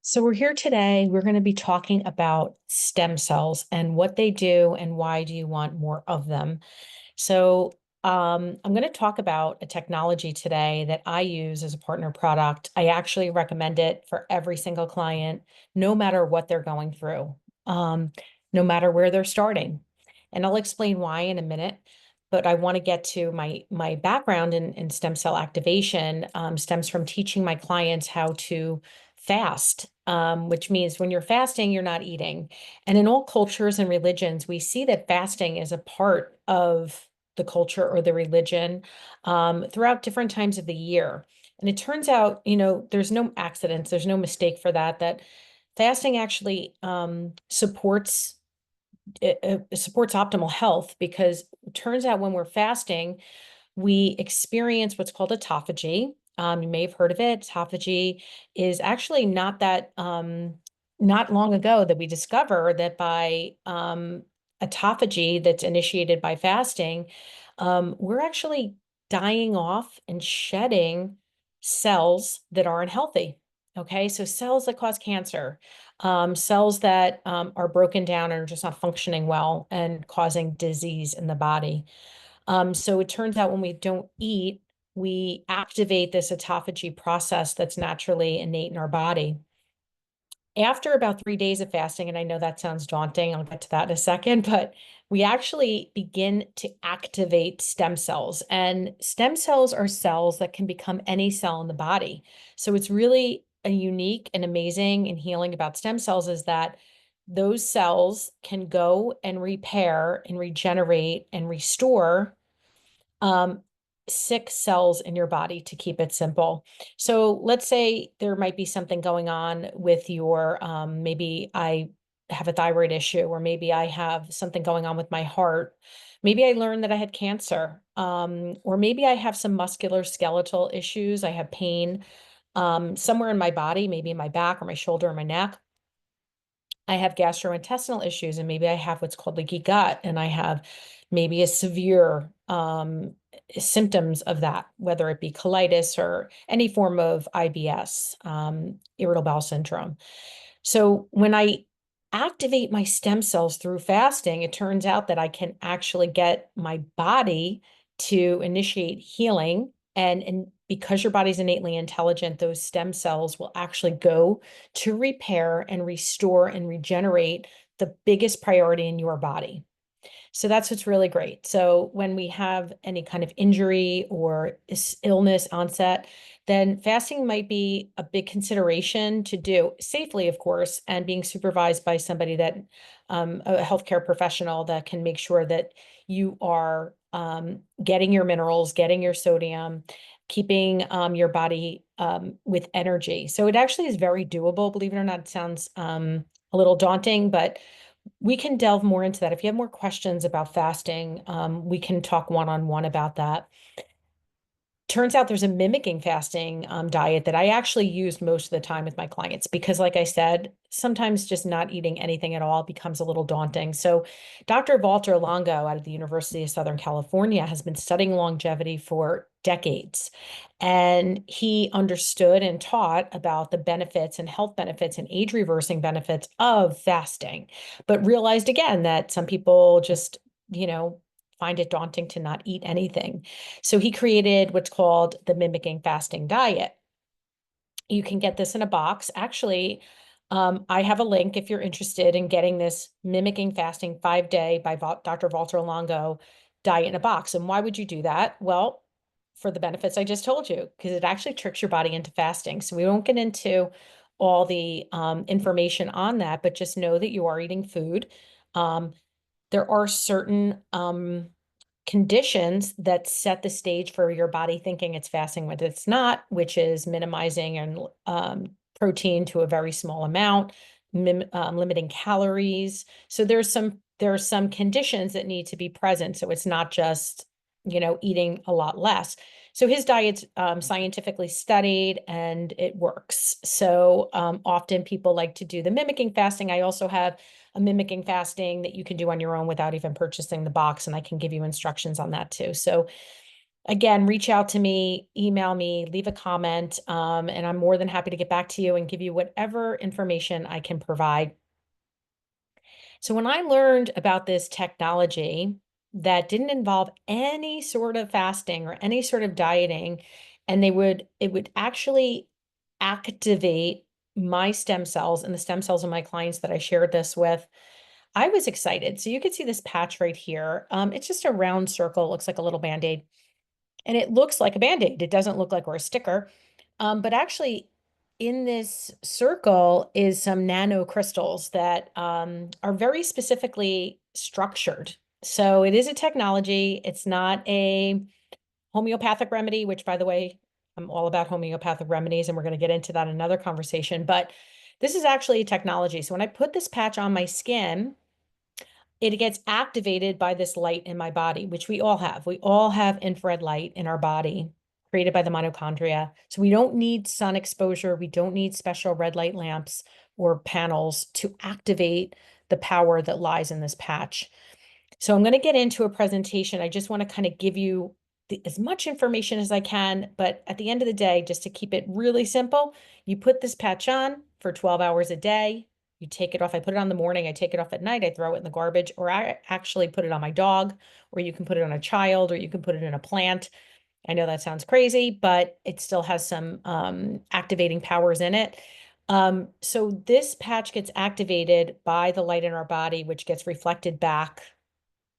So we're here today. We're going to be talking about stem cells and what they do and why do you want more of them. So I'm going to talk about a technology today that I use as a partner product. I actually recommend it for every single client, no matter what they're going through, um, no matter where they're starting. And I'll explain why in a minute. But I want to get to my background in stem cell activation stems from teaching my clients how to fast, which means when you're fasting, you're not eating. And in all cultures and religions, we see that fasting is a part of the culture or the religion throughout different times of the year. And it turns out, there's no accidents, there's no mistake for that, that fasting actually supports optimal health because it turns out when we're fasting, we experience what's called autophagy. You may have heard of it. Autophagy is actually not long ago that we discovered that by autophagy that's initiated by fasting, we're actually dying off and shedding cells that aren't healthy. Okay, so cells that cause cancer, cells that are broken down and are just not functioning well and causing disease in the body. So it turns out when we don't eat, we activate this autophagy process that's naturally innate in our body. After about 3 days of fasting, and I know that sounds daunting, I'll get to that in a second, but we actually begin to activate stem cells. And stem cells are cells that can become any cell in the body. So it's really a unique and amazing and healing about stem cells is that those cells can go and repair and regenerate and restore um, sick cells in your body, to keep it simple. So let's say there might be something going on with your, maybe I have a thyroid issue, or maybe I have something going on with my heart. Maybe I learned that I had cancer, or maybe I have some muscular skeletal issues. I have pain somewhere in my body, maybe in my back or my shoulder or my neck. I have gastrointestinal issues, and maybe I have what's called leaky gut, and I have maybe a severe symptoms of that, whether it be colitis or any form of IBS, irritable bowel syndrome. So when I activate my stem cells through fasting, it turns out that I can actually get my body to initiate healing. And because your body's innately intelligent, those stem cells will actually go to repair and restore and regenerate the biggest priority in your body. So that's what's really great. So when we have any kind of injury or illness onset, then fasting might be a big consideration to do safely, of course, and being supervised by somebody that, a healthcare professional that can make sure that you are getting your minerals, getting your sodium, keeping your body with energy. So it actually is very doable. Believe it or not, it sounds a little daunting, but we can delve more into that. If you have more questions about fasting, we can talk one-on-one about that. Turns out there's a mimicking fasting diet that I actually used most of the time with my clients because, like I said, sometimes just not eating anything at all becomes a little daunting. So Dr. Walter Longo out of the University of Southern California has been studying longevity for decades. And he understood and taught about the benefits and health benefits and age reversing benefits of fasting, but realized again that some people just, find it daunting to not eat anything. So he created what's called the mimicking fasting diet. You can get this in a box. Actually, I have a link if you're interested in getting this mimicking fasting 5-day by Dr. Walter Longo diet in a box. And why would you do that? Well, for the benefits I just told you, because it actually tricks your body into fasting. So we won't get into all the information on that, but just know that you are eating food. Um, there are certain conditions that set the stage for your body thinking it's fasting when it's not, which is minimizing and protein to a very small amount, limiting calories. So there are some conditions that need to be present. So it's not just, eating a lot less. So his diet's scientifically studied and it works. So often people like to do the mimicking fasting. I also have a mimicking fasting that you can do on your own without even purchasing the box, and I can give you instructions on that too. So Again, reach out to me, email me, leave a comment, and I'm more than happy to get back to you and give you whatever information I can provide. So when I learned about this technology that didn't involve any sort of fasting or any sort of dieting, and it would actually activate my stem cells and the stem cells of my clients that I shared this with, I was excited. So you can see this patch right here. It's just a round circle, looks like a little Band-Aid. And it looks like a Band-Aid. It doesn't look like or a sticker. But actually, in this circle is some nanocrystals that are very specifically structured. So it is a technology. It's not a homeopathic remedy, which, by the way, I'm all about homeopathic remedies, and we're going to get into that in another conversation. But this is actually a technology. So when I put this patch on my skin, it gets activated by this light in my body, which we all have. We all have infrared light in our body created by the mitochondria. So we don't need sun exposure. We don't need special red light lamps or panels to activate the power that lies in this patch. So I'm going to get into a presentation. I just want to kind of give you as much information as I can, but at the end of the day, just to keep it really simple, you put this patch on for 12 hours a day. You take it off. I put it on in the morning. I take it off at night. I throw it in the garbage, or I actually put it on my dog, or you can put it on a child, or you can put it in a plant. I know that sounds crazy, but it still has some activating powers in it. So this patch gets activated by the light in our body, which gets reflected back.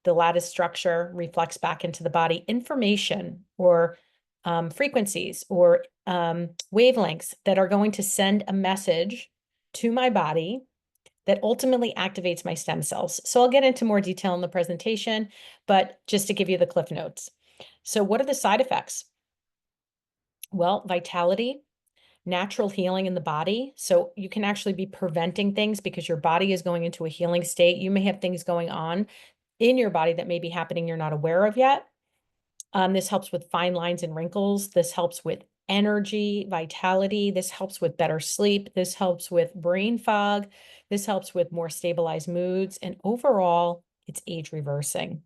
The lattice structure reflects back into the body information or frequencies or wavelengths that are going to send a message to my body that ultimately activates my stem cells. So I'll get into more detail in the presentation, but just to give you the cliff notes. So what are the side effects? Well, vitality, natural healing in the body. So you can actually be preventing things because your body is going into a healing state. You may have things going on in your body that may be happening you're not aware of yet. This helps with fine lines and wrinkles. This helps with energy, vitality. This helps with better sleep. This helps with brain fog. This helps with more stabilized moods. And overall, it's age reversing.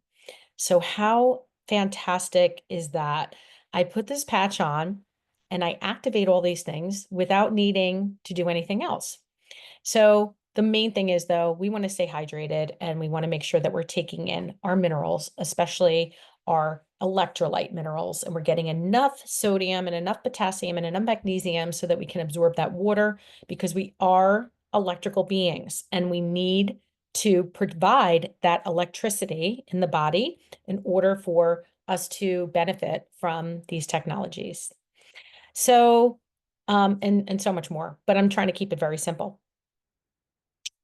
So how fantastic is that? I put this patch on and I activate all these things without needing to do anything else. So the main thing is, though, we want to stay hydrated and we want to make sure that we're taking in our minerals, especially our electrolyte minerals, and we're getting enough sodium and enough potassium and enough magnesium so that we can absorb that water, because we are electrical beings and we need to provide that electricity in the body in order for us to benefit from these technologies. So, and so much more, but I'm trying to keep it very simple.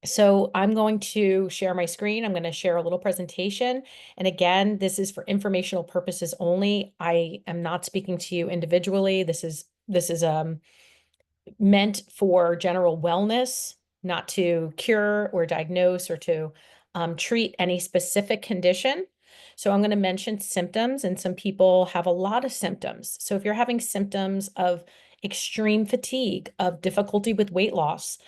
So I'm going to share my screen. I'm going to share a little presentation. And again, this is for informational purposes only. I am not speaking to you individually. This is meant for general wellness, not to cure or diagnose or to treat any specific condition. So I'm going to mention symptoms, and some people have a lot of symptoms. So if you're having symptoms of extreme fatigue, of difficulty with weight loss,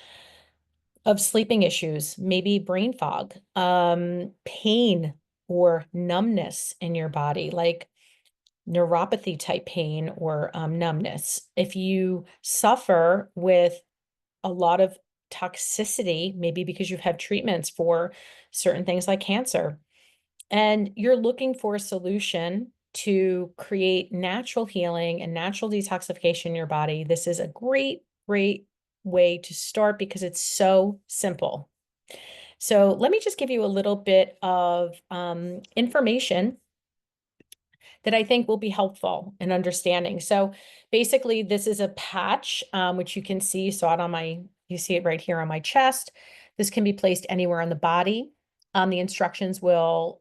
of sleeping issues, maybe brain fog, pain or numbness in your body, like neuropathy type pain or numbness. If you suffer with a lot of toxicity, maybe because you've had treatments for certain things like cancer, and you're looking for a solution to create natural healing and natural detoxification in your body, this is a great, great way to start because it's so simple. So let me just give you a little bit of information that I think will be helpful in understanding. So basically, this is a patch, which you can see, you see it right here on my chest. This can be placed anywhere on the body. The instructions will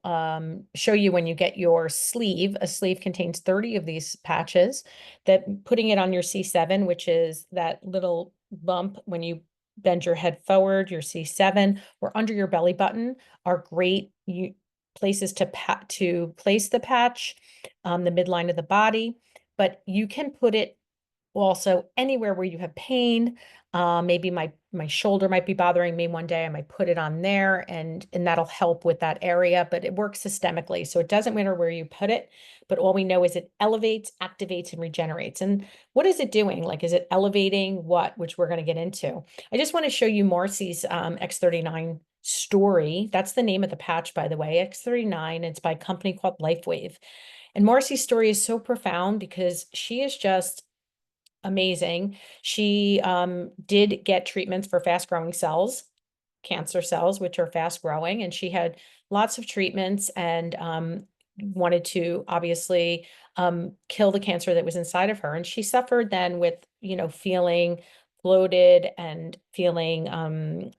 show you when you get your sleeve. A sleeve contains 30 of these patches. That putting it on your C7, which is that little bump when you bend your head forward, your C7, or under your belly button, are great places to place the patch, the midline of the body. But you can put it Also, anywhere where you have pain, maybe my shoulder might be bothering me one day, I might put it on there, and that'll help with that area, but it works systemically. So it doesn't matter where you put it, but all we know is it elevates, activates, and regenerates. And what is it doing? Like, is it elevating what? Which we're going to get into. I just want to show you Marcy's X39 story. That's the name of the patch, by the way, X39. It's by a company called LifeWave. And Marcy's story is so profound because she is just amazing. She did get treatments for fast growing cells, cancer cells, which are fast growing, and she had lots of treatments and wanted to obviously kill the cancer that was inside of her. And she suffered then with, feeling bloated and feeling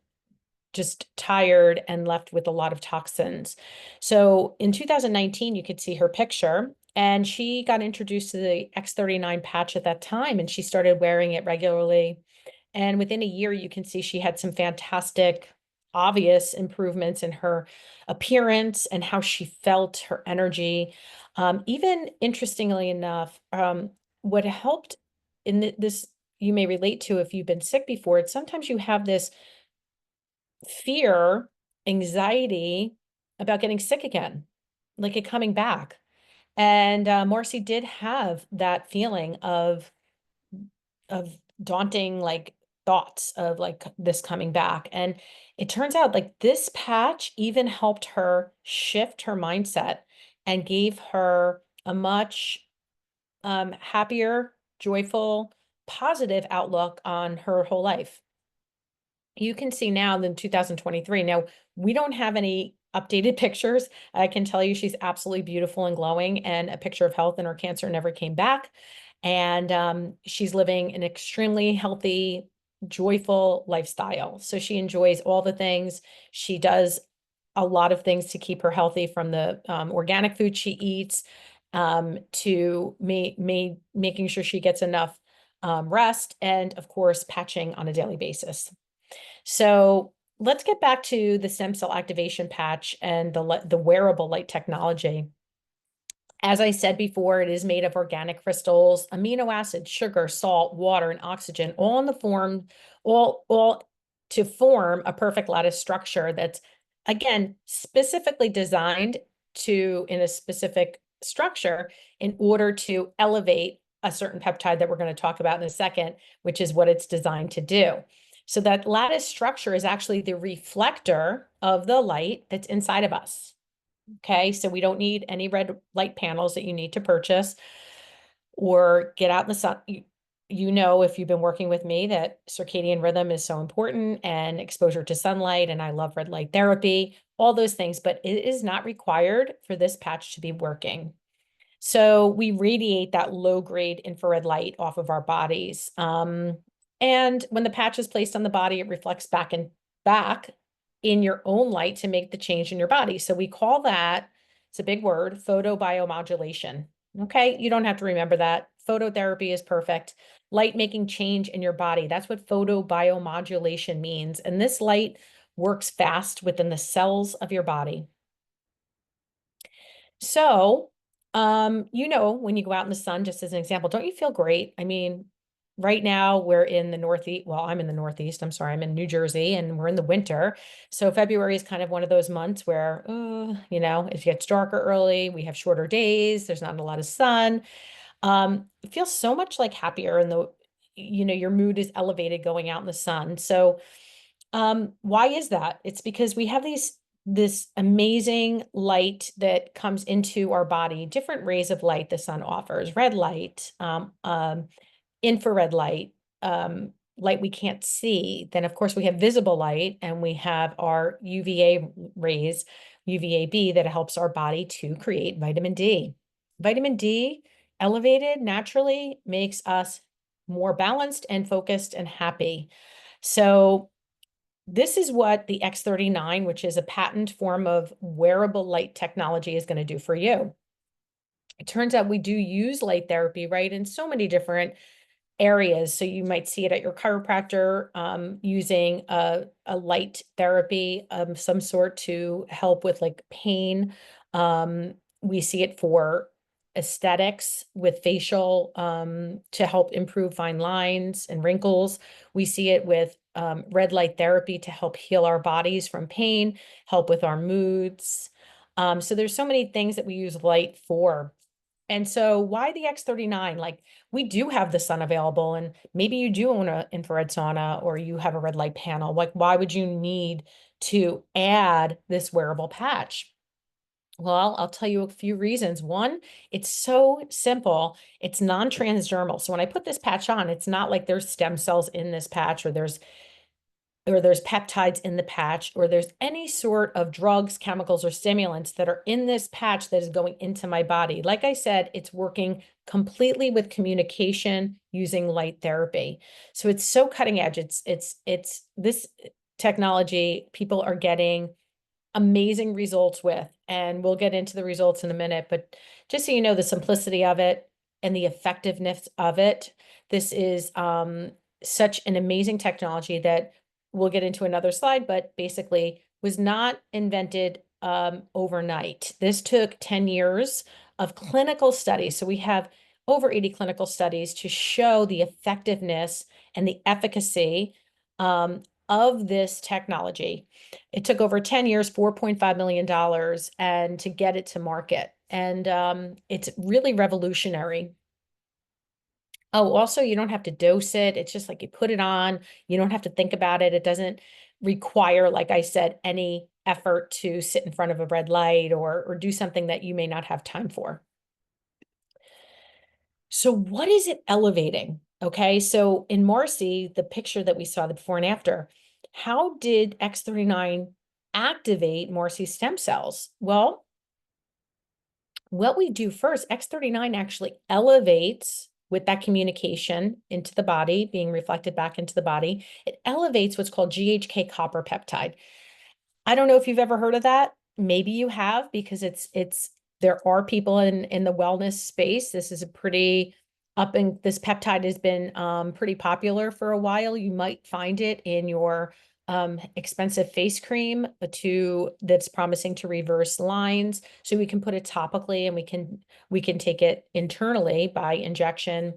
just tired and left with a lot of toxins. So in 2019, you could see her picture, and she got introduced to the X39 patch at that time, and she started wearing it regularly. And within a year, you can see she had some fantastic, obvious improvements in her appearance and how she felt, her energy. Even interestingly enough, what helped in this, you may relate to if you've been sick before, it's sometimes you have this fear, anxiety about getting sick again, like it coming back. And Marcy did have that feeling of daunting like thoughts of like this coming back. And it turns out like this patch even helped her shift her mindset and gave her a much happier, joyful, positive outlook on her whole life. You can see now in 2023. Now, we don't have any updated pictures. I can tell you she's absolutely beautiful and glowing, and a picture of health, and her cancer never came back. And she's living an extremely healthy, joyful lifestyle. So she enjoys all the things. She does a lot of things to keep her healthy, from the organic food she eats to making sure she gets enough rest, and of course, patching on a daily basis. So let's get back to the stem cell activation patch and the wearable light technology. As I said before, it is made of organic crystals, amino acids, sugar, salt, water, and oxygen, all in the form, all to form a perfect lattice structure that's, again, specifically designed to in a specific structure in order to elevate a certain peptide that we're going to talk about in a second, which is what it's designed to do. So that lattice structure is actually the reflector of the light that's inside of us. Okay, so we don't need any red light panels that you need to purchase or get out in the sun. If you've been working with me, that circadian rhythm is so important, and exposure to sunlight, and I love red light therapy, all those things, but it is not required for this patch to be working. So we radiate that low-grade infrared light off of our bodies. And when the patch is placed on the body, it reflects back in your own light to make the change in your body. So we call that, it's a big word, photobiomodulation. Okay, you don't have to remember that. Phototherapy is perfect. Light making change in your body. That's what photobiomodulation means. And this light works fast within the cells of your body. So, when you go out in the sun, just as an example, don't you feel great? I mean, right now we're in the Northeast. Well, I'm in the Northeast. I'm sorry, I'm in New Jersey, and we're in the winter. So February is kind of one of those months where, it gets darker early. We have shorter days. There's not a lot of sun. It feels so much like happier, and your mood is elevated going out in the sun. So why is that? It's because we have this amazing light that comes into our body, different rays of light the sun offers, red light, infrared light, light we can't see. Then, of course, we have visible light, and we have our UVA rays, UVAB, that helps our body to create vitamin D. Vitamin D, elevated naturally, makes us more balanced and focused and happy. So this is what the X39, which is a patent form of wearable light technology, is going to do for you. It turns out we do use light therapy, right, in so many different areas. So you might see it at your chiropractor using a light therapy of some sort to help with like pain. We see it for aesthetics with facial to help improve fine lines and wrinkles. We see it with red light therapy to help heal our bodies from pain, help with our moods. So there's so many things that we use light for. And so why the X39? Like, we do have the sun available, and maybe you do own an infrared sauna or you have a red light panel. Like, why would you need to add this wearable patch? Well, I'll tell you a few reasons. One, it's so simple. It's non-transdermal. So when I put this patch on, it's not like there's stem cells in this patch, or there's peptides in the patch, or there's any sort of drugs, chemicals, or stimulants that are in this patch that is going into my body. Like I said, it's working completely with communication using light therapy. So it's so cutting edge. It's this technology people are getting amazing results with, and we'll get into the results in a minute, but just so you know, the simplicity of it and the effectiveness of it, this is such an amazing technology that we'll get into another slide, but basically was not invented overnight. This took 10 years of clinical studies. So we have over 80 clinical studies to show the effectiveness and the efficacy of this technology. It took over 10 years, $4.5 million, and to get it to market. And it's really revolutionary. Oh, also, you don't have to dose it. It's just like you put it on. You don't have to think about it. It doesn't require, like I said, any effort to sit in front of a red light or do something that you may not have time for. So what is it elevating? Okay, so in Marcy, the picture that we saw, the before and after, how did X39 activate Marcy's stem cells? Well, what we do first, X39 actually elevates with that communication into the body, being reflected back into the body. It elevates what's called GHK copper peptide. I don't know if you've ever heard of that. Maybe you have, because it's there are people in the wellness space. This is a pretty this peptide has been pretty popular for a while. You might find it in your expensive face cream that's promising to reverse lines. So we can put it topically, and we can take it internally by injection.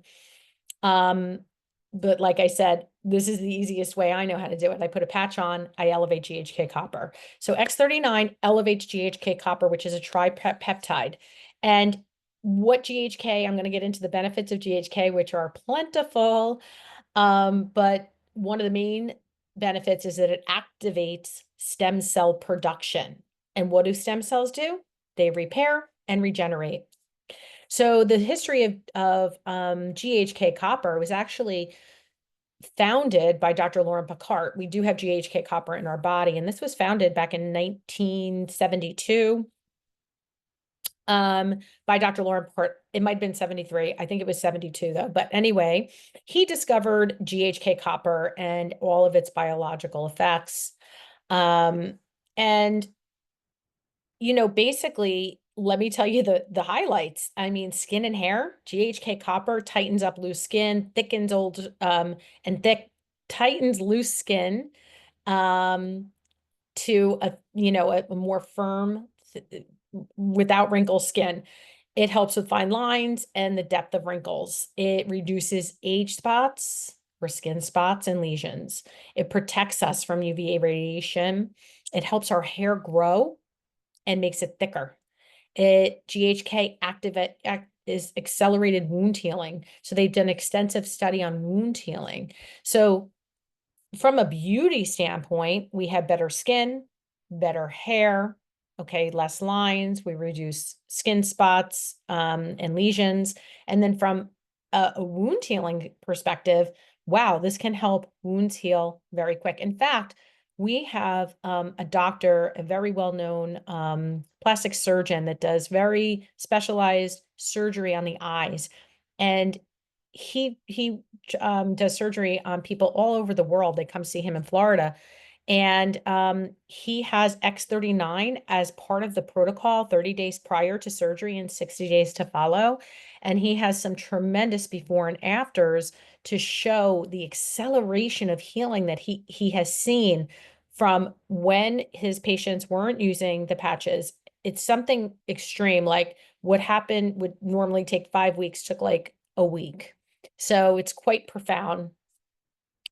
But like I said, this is the easiest way I know how to do it. I put a patch on, I elevate GHK copper. So X39 elevates GHK copper, which is a tripeptide. And what GHK, I'm going to get into the benefits of GHK, which are plentiful. But one of the main benefits is that it activates stem cell production. And what do stem cells do? They repair and regenerate. So the history of GHK copper was actually founded by Dr. Lauren Picard. We do have GHK copper in our body, and this was founded back in 1972 by Dr. Lauren Picard. It might have been 73. I think it was 72 though. But anyway, he discovered GHK copper and all of its biological effects. And basically, let me tell you the highlights. I mean, skin and hair, GHK copper tightens up loose skin, thickens tightens loose skin to a more firm, without wrinkle skin. It helps with fine lines and the depth of wrinkles. It reduces age spots or skin spots and lesions. It protects us from UVA radiation. It helps our hair grow and makes it thicker. GHK is accelerated wound healing. So they've done extensive study on wound healing. So from a beauty standpoint, we have better skin, better hair, okay, less lines. We reduce skin spots and lesions. And then from a wound healing perspective, wow, this can help wounds heal very quick. In fact, we have a doctor, a very well-known plastic surgeon that does very specialized surgery on the eyes. And he does surgery on people all over the world. They come see him in Florida. And he has X39 as part of the protocol 30 days prior to surgery and 60 days to follow. And he has some tremendous before and afters to show the acceleration of healing that he has seen from when his patients weren't using the patches it's something extreme. Like what happened would normally take 5 weeks, took like a week. So it's quite profound.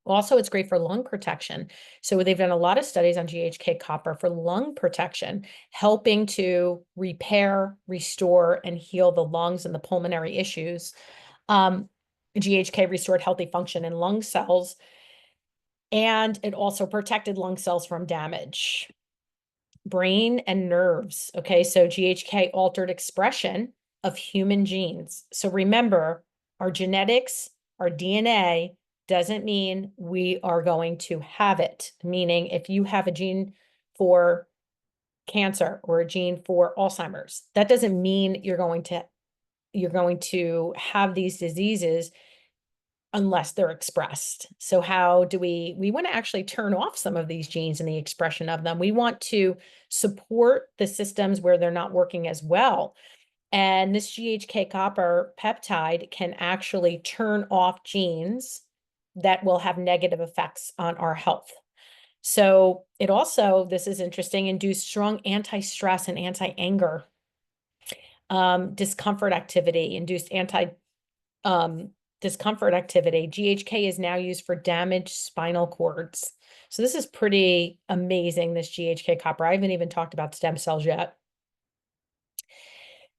Also, it's great for lung protection. So they've done a lot of studies on GHK copper for lung protection, helping to repair, restore, and heal the lungs and the pulmonary issues. Um, GHK restored healthy function in lung cells, and it also protected lung cells from damage. Brain and nerves. Okay, so GHK altered expression of human genes. So remember, our genetics, our DNA doesn't mean we are going to have it. Meaning, if you have a gene for cancer or a gene for Alzheimer's, that doesn't mean you're going to have these diseases unless they're expressed. So how do we want to actually turn off some of these genes and the expression of them. We want to support the systems where they're not working as well. And this GHK copper peptide can actually turn off genes that will have negative effects on our health. So it also, this is interesting, induced strong anti-stress and anti-anger, discomfort activity, induced discomfort activity. GHK is now used for damaged spinal cords. So this is pretty amazing, this GHK copper. I haven't even talked about stem cells yet.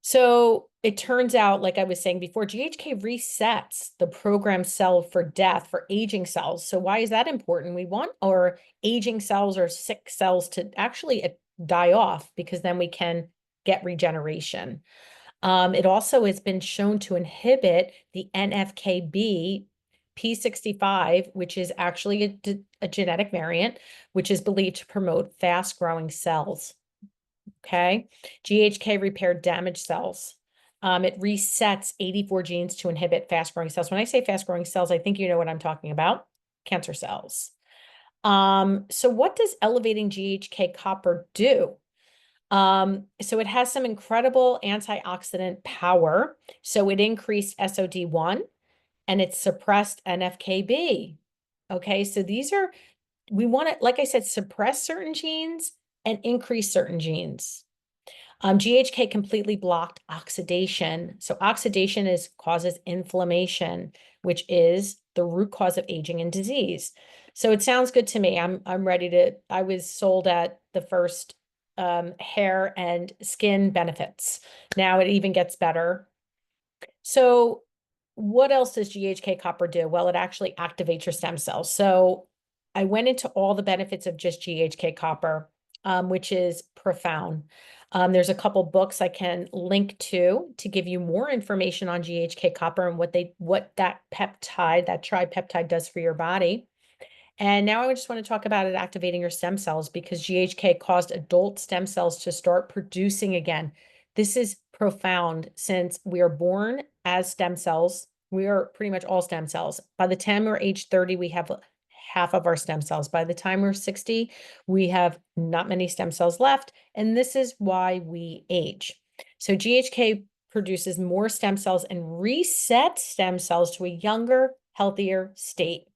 So it turns out, like I was saying before, GHK resets the programmed cell for death for aging cells. So why is that important? We want our aging cells or sick cells to actually die off, because then we can get regeneration. It also has been shown to inhibit the NFKB P65, which is actually a genetic variant, which is believed to promote fast-growing cells. Okay, GHK repaired damaged cells. It resets 84 genes to inhibit fast-growing cells. When I say fast-growing cells, I think you know what I'm talking about, cancer cells. So what does elevating GHK copper do? So it has some incredible antioxidant power. So it increased SOD1 and it suppressed NFKB. Okay, so we want to, like I said, suppress certain genes and increase certain genes. GHK completely blocked oxidation. So oxidation causes inflammation, which is the root cause of aging and disease. So it sounds good to me. I'm ready to. I was sold at the first hair and skin benefits. Now it even gets better. So what else does GHK copper do? Well, it actually activates your stem cells. So I went into all the benefits of just GHK copper, which is profound. There's a couple books I can link to give you more information on GHK copper and what that peptide, that tripeptide does for your body. And now I just want to talk about it activating your stem cells, because GHK caused adult stem cells to start producing again. This is profound, since we are born as stem cells. We are pretty much all stem cells. By the time we're age 30, we have half of our stem cells. By the time we're 60, we have not many stem cells left. And this is why we age. So GHK produces more stem cells and resets stem cells to a younger, healthier state.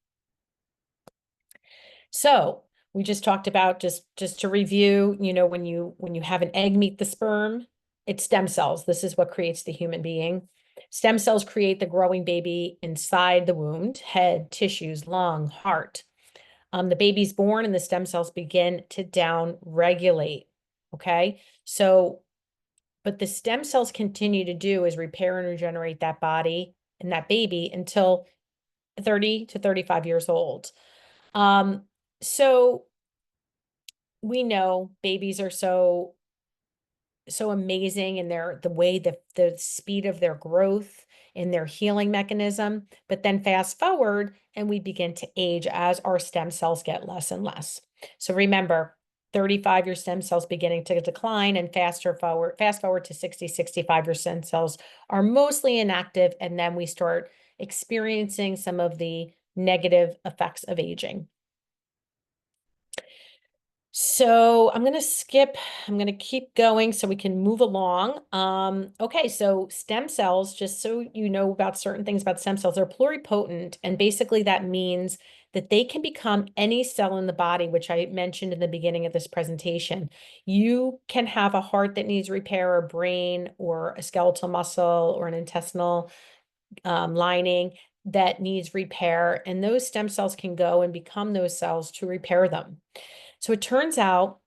So we just talked about, just to review, when you have an egg meet the sperm, it's stem cells. This is what creates the human being. Stem cells create the growing baby inside the womb, head, tissues, lung, heart. The baby's born and the stem cells begin to down regulate. Okay. So, but the stem cells continue to do is repair and regenerate that body and that baby until 30 to 35 years old. So we know babies are so amazing in the speed of their growth and their healing mechanism, but then fast forward and we begin to age as our stem cells get less and less. So remember, 35, your stem cells beginning to decline, and fast forward to 60, 65, your stem cells are mostly inactive, and then we start experiencing some of the negative effects of aging. So I'm going to skip, I'm going to keep going so we can move along. Okay, so stem cells, just so you know about certain things about stem cells, they're pluripotent. And basically that means that they can become any cell in the body, which I mentioned in the beginning of this presentation. You can have a heart that needs repair, or brain, or a skeletal muscle, or an intestinal lining that needs repair. And those stem cells can go and become those cells to repair them. So it turns out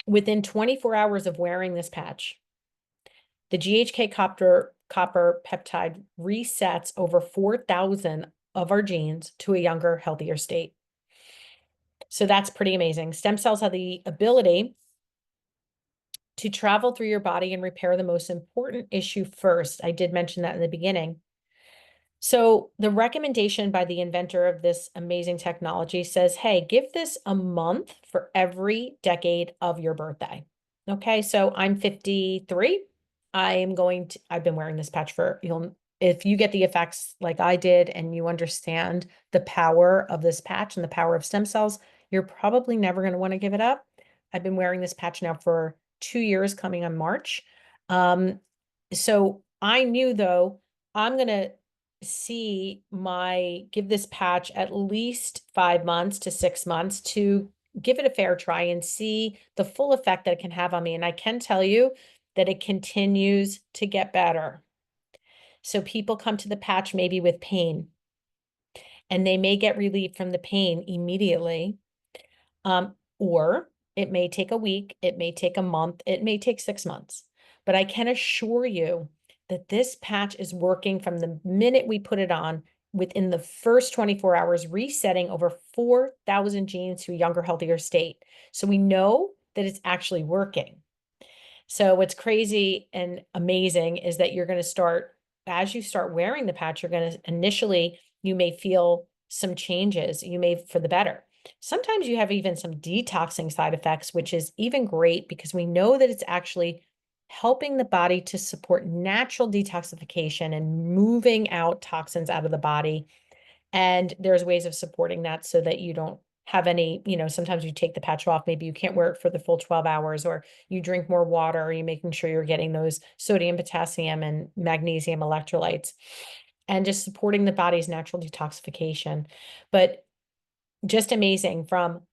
within 24 hours of wearing this patch, the GHK copper peptide resets over 4,000 of our genes to a younger, healthier state. So that's pretty amazing. Stem cells have the ability to travel through your body and repair the most important issue first. I did mention that in the beginning. So the recommendation by the inventor of this amazing technology says, hey, give this a month for every decade of your birthday. Okay, so I'm 53. I've been wearing this patch for, if you get the effects like I did and you understand the power of this patch and the power of stem cells, you're probably never going to want to give it up. I've been wearing this patch now for 2 years coming on March. So I knew though, I'm going to give this patch at least 5 months to 6 months to give it a fair try and see the full effect that it can have on me. And I can tell you that it continues to get better. So people come to the patch maybe with pain, and they may get relief from the pain immediately. Or it may take a week, it may take a month, it may take 6 months. But I can assure you that this patch is working from the minute we put it on, within the first 24 hours, resetting over 4,000 genes to a younger, healthier state. So we know that it's actually working. So what's crazy and amazing is that you're going to start, as you start wearing the patch, you're going to initially, you may feel some changes, you may for the better. Sometimes you have even some detoxing side effects, which is even great because we know that it's actually helping the body to support natural detoxification and moving out toxins out of the body. And there's ways of supporting that so that you don't have any, sometimes you take the patch off, maybe you can't wear it for the full 12 hours, or you drink more water, or you're making sure you're getting those sodium, potassium, and magnesium electrolytes, and just supporting the body's natural detoxification. But just amazing, from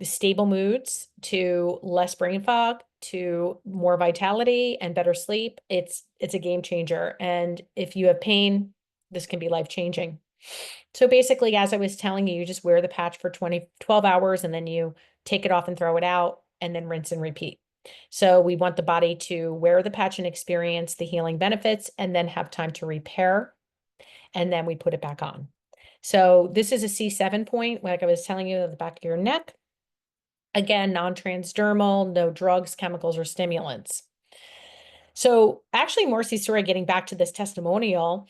stable moods to less brain fog to more vitality and better sleep. It's a game changer. And if you have pain, this can be life-changing. So basically, as I was telling you, you just wear the patch for 12 hours, and then you take it off and throw it out, and then rinse and repeat. So we want the body to wear the patch and experience the healing benefits, and then have time to repair, and then we put it back on. So this is a C7 point, like I was telling you, at the back of your neck. Again, non-transdermal, no drugs, chemicals, or stimulants. So actually, Marcy's story, getting back to this testimonial,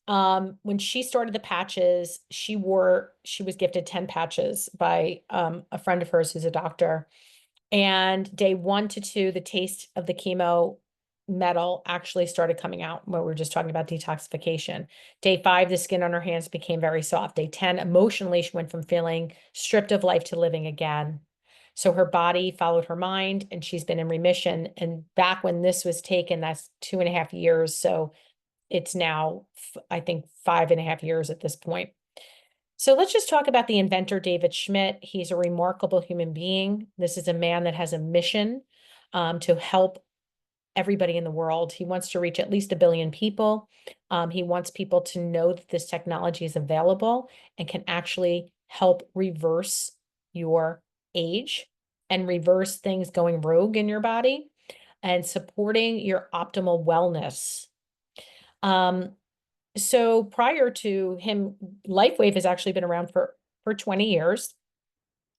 when she started the patches, she was gifted 10 patches by a friend of hers who's a doctor. And day 1 to 2, the taste of the chemo metal actually started coming out, when we were just talking about detoxification. Day 5, the skin on her hands became very soft. Day 10, emotionally, she went from feeling stripped of life to living again. So her body followed her mind, and she's been in remission. And back when this was taken, that's 2.5 years. So it's now, I think, 5.5 years at this point. So let's just talk about the inventor, David Schmidt. He's a remarkable human being. This is a man that has a mission to help everybody in the world. He wants to reach at least 1 billion people. He wants people to know that this technology is available and can actually help reverse your age and reverse things going rogue in your body, and supporting your optimal wellness. So prior to him, LifeWave has actually been around for 20 years.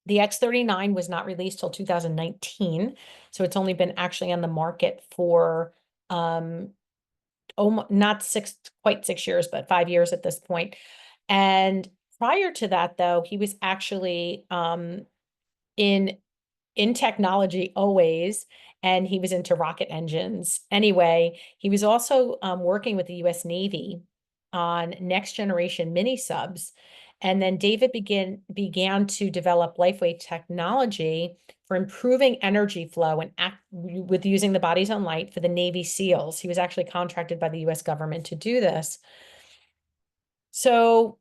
The X39 was not released till 2019. So it's only been actually on the market for not quite 6 years, but 5 years at this point. And prior to that, though, he was actually in technology always, and he was into rocket engines. Anyway, he was also working with the US Navy on next generation mini subs. And then David began to develop LifeWave technology for improving energy flow and with using the body's own light for the Navy SEALs. He was actually contracted by the US government to do this. So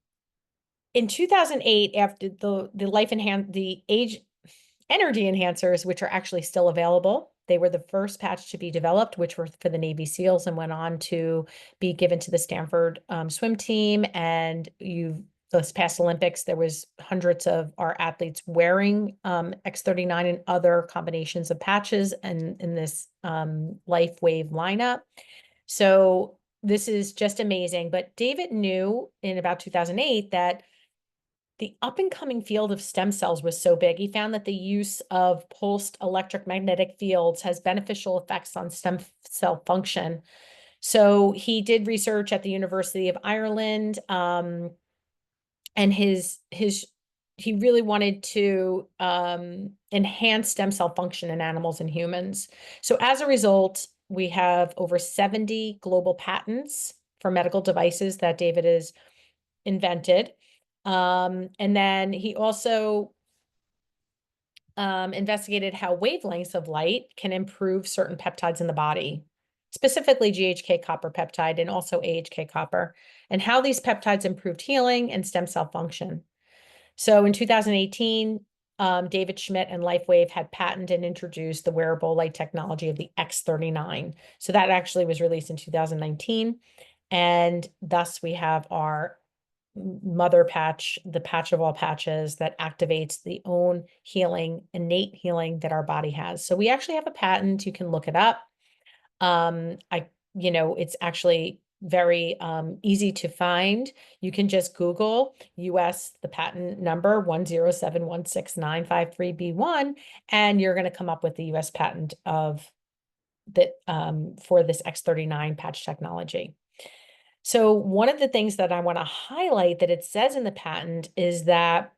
in 2008, after the age energy enhancers, which are actually still available, they were the first patch to be developed, which were for the Navy SEALs and went on to be given to the Stanford swim team. And this past Olympics, there was hundreds of our athletes wearing X39 and other combinations of patches and in this LifeWave lineup. So this is just amazing. But David knew in about 2008 that the up and coming field of stem cells was so big. He found that the use of pulsed electromagnetic fields has beneficial effects on stem cell function. So he did research at the University of Ireland, and he really wanted to enhance stem cell function in animals and humans. So as a result, we have over 70 global patents for medical devices that David has invented. And then he also investigated how wavelengths of light can improve certain peptides in the body, specifically GHK copper peptide and also AHK copper, and how these peptides improved healing and stem cell function. So in 2018, David Schmidt and LifeWave had patented and introduced the wearable light technology of the X39. So that actually was released in 2019. And thus we have our mother patch, the patch of all patches that activates the own healing, innate healing that our body has. So we actually have a patent. You can look it up. It's actually very easy to find. You can just Google US, the patent number 107169553B1, and you're going to come up with the US patent of that for this X39 patch technology. So one of the things that I want to highlight that it says in the patent is that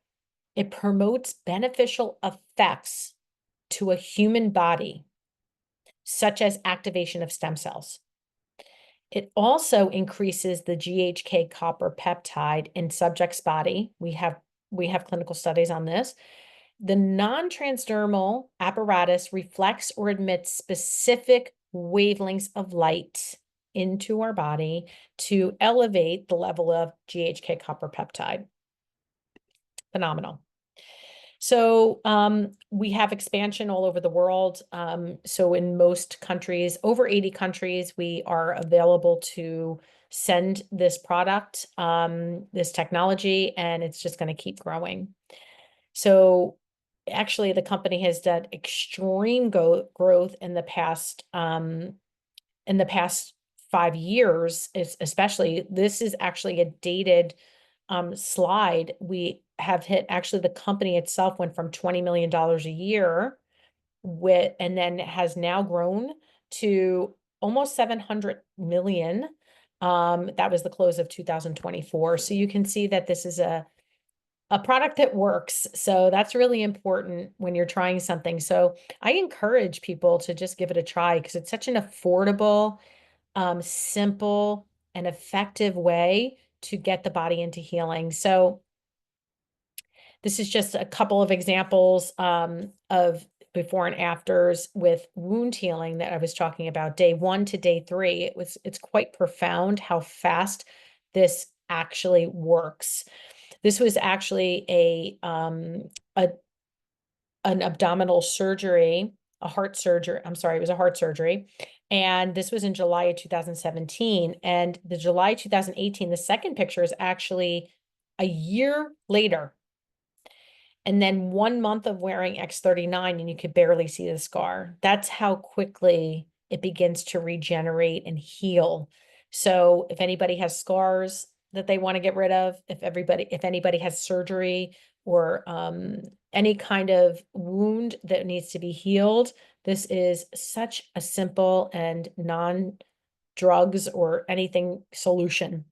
it promotes beneficial effects to a human body, such as activation of stem cells. It also increases the GHK copper peptide in subject's body. We have clinical studies on this. The non-transdermal apparatus reflects or emits specific wavelengths of light into our body to elevate the level of GHK copper peptide. Phenomenal. So we have expansion all over the world. So in most countries, over 80 countries, we are available to send this product, this technology, and it's just going to keep growing. So actually, the company has done extreme growth in the past 5 years, especially. This is actually a dated slide. We have hit, actually, the company itself went from $20 million a year and then has now grown to almost 700 million. That was the close of 2024. So you can see that this is a product that works. So that's really important when you're trying something. So I encourage people to just give it a try because it's such an affordable, simple, and effective way to get the body into healing. So this is just a couple of examples of before and afters with wound healing that I was talking about, day 1 to day 3. It's quite profound how fast this actually works. This was actually an abdominal surgery, a heart surgery. I'm sorry, it was a heart surgery. And this was in July of 2017. And the July 2018, the second picture is actually a year later. And then 1 month of wearing X39 and you could barely see the scar. That's how quickly it begins to regenerate and heal. So if anybody has scars that they want to get rid of, if anybody has surgery or any kind of wound that needs to be healed, this is such a simple and non-drugs or anything solution.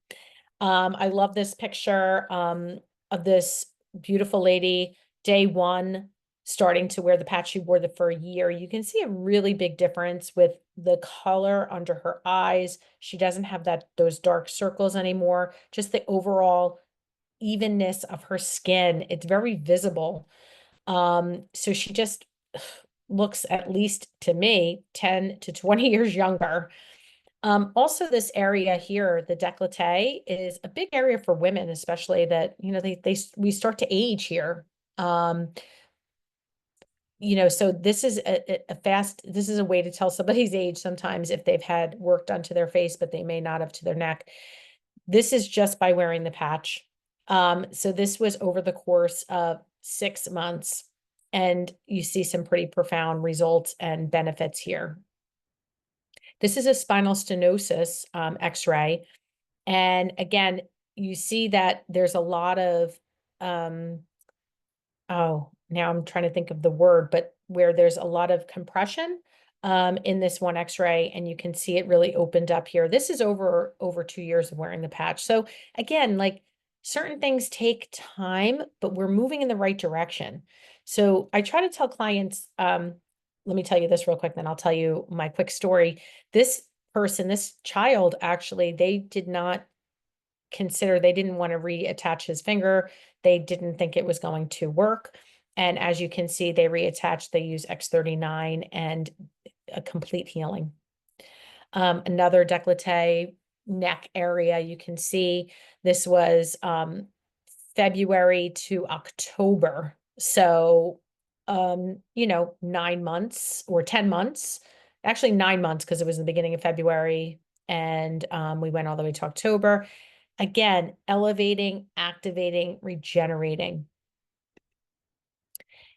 I love this picture of this beautiful lady, day 1, starting to wear the patch. She wore it for a year. You can see a really big difference with the color under her eyes. She doesn't have those dark circles anymore. Just the overall evenness of her skin. It's very visible. So she just looks, at least to me, 10 to 20 years younger. Also this area here, the décolleté, is a big area for women, especially that, we start to age here. Um, so this is this is a way to tell somebody's age sometimes if they've had work done to their face, but they may not have to their neck. This is just by wearing the patch. So this was over the course of 6 months, and you see some pretty profound results and benefits here. This is a spinal stenosis X-ray. And again, you see that there's a lot of, oh, now I'm trying to think of the word, but where there's a lot of compression in this one X-ray, and you can see it really opened up here. This is over 2 years of wearing the patch. So again, like certain things take time, but we're moving in the right direction. So I try to tell clients, let me tell you this real quick, then I'll tell you my quick story. This person, this child, actually, they did not consider, they didn't want to reattach his finger. They didn't think it was going to work. And as you can see, they reattached, they use X39 and a complete healing. Another décolleté neck area, you can see this was February to October. So, 9 months or 10 months, actually 9 months, because it was the beginning of February and we went all the way to October. Again, elevating, activating, regenerating.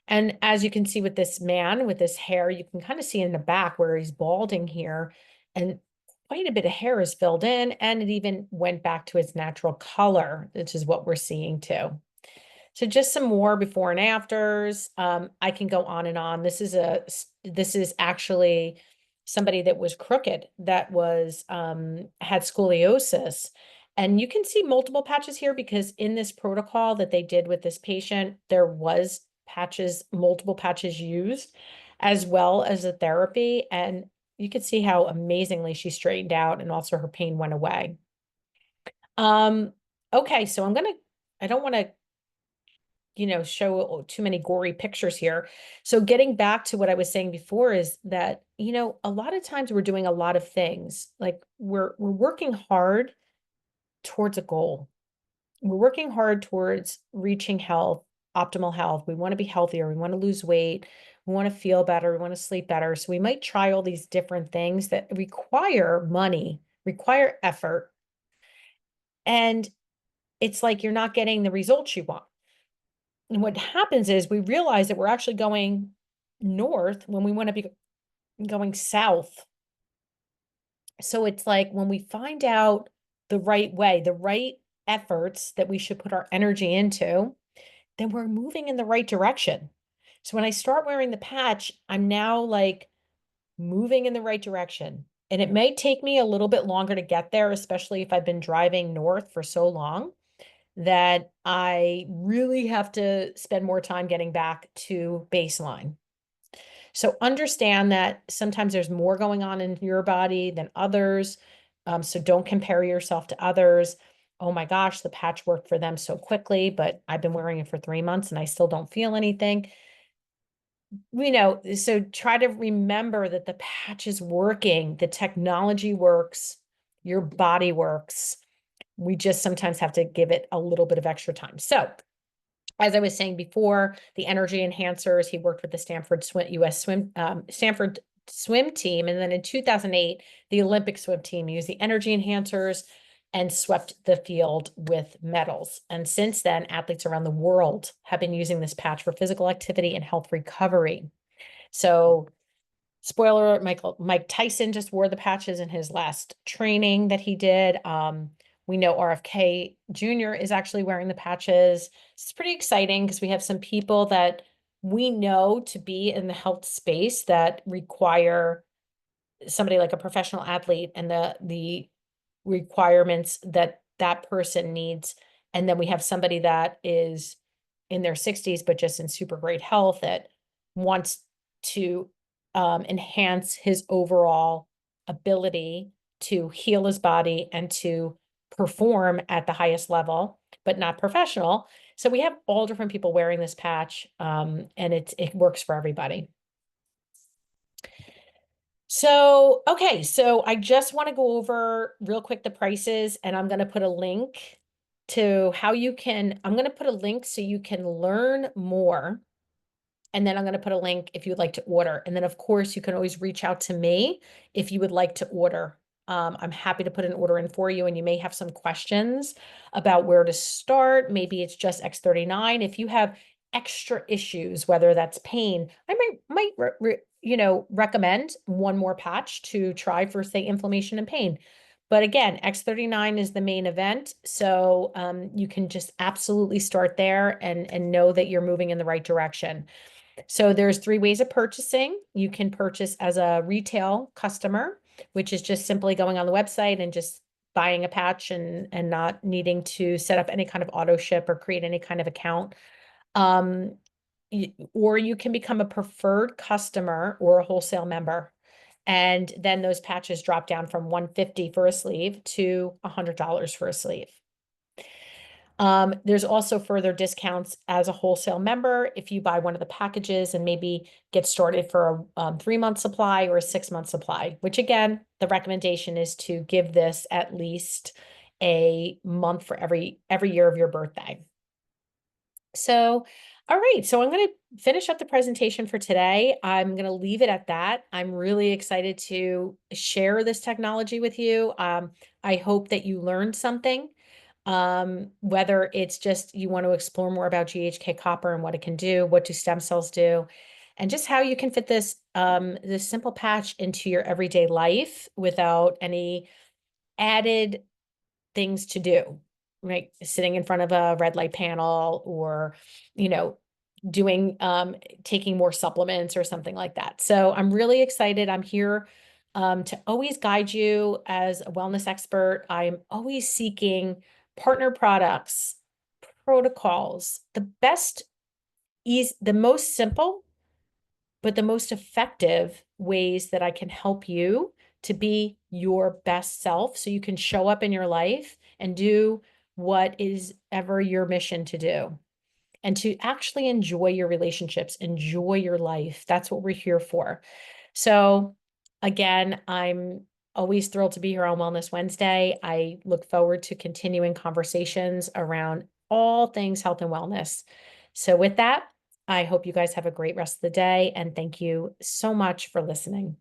And as you can see with this man, with this hair, you can kind of see in the back where he's balding here, and quite a bit of hair is filled in, and it even went back to its natural color, which is what we're seeing too. So just some more before and afters. I can go on and on. This is actually somebody that was crooked, that was had scoliosis. And you can see multiple patches here because in this protocol that they did with this patient, there was patches, multiple patches used, as well as a therapy. And you can see how amazingly she straightened out, and also her pain went away. Okay, so I don't want to show too many gory pictures here. So getting back to what I was saying before is that, a lot of times we're doing a lot of things. Like we're working hard towards a goal. We're working hard towards reaching health, optimal health. We want to be healthier. We want to lose weight. We want to feel better. We want to sleep better. So we might try all these different things that require money, require effort. And it's like you're not getting the results you want. And what happens is we realize that we're actually going north when we want to be going south. So it's like when we find out the right way, the right efforts that we should put our energy into, then we're moving in the right direction. So when I start wearing the patch, I'm now like moving in the right direction. And it may take me a little bit longer to get there, especially if I've been driving north for so long that I really have to spend more time getting back to baseline. So understand that sometimes there's more going on in your body than others. So don't compare yourself to others. Oh my gosh, the patch worked for them so quickly, but I've been wearing it for 3 months and I still don't feel anything. So try to remember that the patch is working, the technology works, your body works. We just sometimes have to give it a little bit of extra time. So as I was saying before, the energy enhancers, he worked with the Stanford swim team. And then in 2008, the Olympic swim team used the energy enhancers and swept the field with medals. And since then, athletes around the world have been using this patch for physical activity and health recovery. So spoiler, Mike Tyson just wore the patches in his last training that he did. We know RFK Jr. is actually wearing the patches. It's pretty exciting because we have some people that we know to be in the health space that require somebody like a professional athlete and the requirements that that person needs. And then we have somebody that is in their 60s, but just in super great health that wants to enhance his overall ability to heal his body and to perform at the highest level, but not professional. So we have all different people wearing this patch, and it works for everybody. So, okay, so I just want to go over real quick the prices, and I'm going to put a link to how you can, I'm going to put a link so you can learn more. And then I'm going to put a link if you would like to order. And then, of course, you can always reach out to me if you would like to order. I'm happy to put an order in for you, and you may have some questions about where to start. Maybe it's just X39. If you have extra issues, whether that's pain, I might recommend one more patch to try for, say, inflammation and pain. But again, X39 is the main event, so you can just absolutely start there and know that you're moving in the right direction. So there's 3 ways of purchasing. You can purchase as a retail customer, which is just simply going on the website and just buying a patch and not needing to set up any kind of auto ship or create any kind of account. Um, or you can become a preferred customer or a wholesale member. And then those patches drop down from $150 for a sleeve to $100 for a sleeve. There's also further discounts as a wholesale member if you buy one of the packages and maybe get started for a 3-month supply or a 6-month supply, which again, the recommendation is to give this at least a month for every year of your birthday. So, all right, so I'm going to finish up the presentation for today. I'm going to leave it at that. I'm really excited to share this technology with you. I hope that you learned something. Whether it's just you want to explore more about GHK copper and what it can do, what do stem cells do, and just how you can fit this simple patch into your everyday life without any added things to do, right? Sitting in front of a red light panel or, you know, doing taking more supplements or something like that. So I'm really excited. I'm here to always guide you as a wellness expert. I'm always seeking partner products, protocols, the most simple, but the most effective ways that I can help you to be your best self so you can show up in your life and do what is ever your mission to do and to actually enjoy your relationships, enjoy your life. That's what we're here for. So again, I'm always thrilled to be here on Wellness Wednesday. I look forward to continuing conversations around all things health and wellness. So with that, I hope you guys have a great rest of the day, and thank you so much for listening.